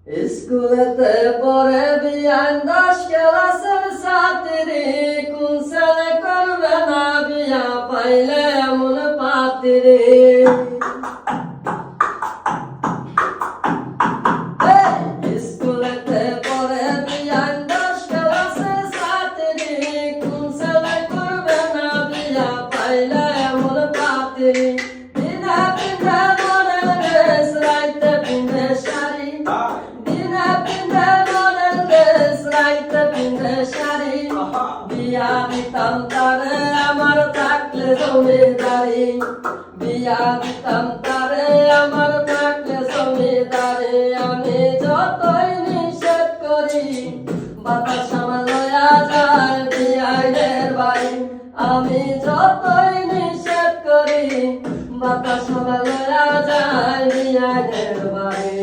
স্কুলেতে পড়ে বিয়ান 10 ক্লাসের ছাত্রী, কোন ছেলে করবে না বিয়া পাইলে এমন পাত্রী। স্কুলেতে পড়ে বিয়ান 10 ক্লাসের ছাত্রী, কোন ছেলে করবে না বিয়া পাইলে এমন পাত্রী। দিনে পিন্ধে মডেল ড্রেস, রাইতে পিন্ধে শাড়ি, বিয়া দিতাম তারে আমার থাকলে জমিদারি, বিয়া দিতাম তারে আমার থাকলে জমিদারি। আমি যতই নিষেধ করি বাতাস আমার লয়া যায় বিয়াইনের বাড়ি, আমি যতই নিষেধ করি বাতাস আমার লয়া যায় বিয়াইনের বাড়ি।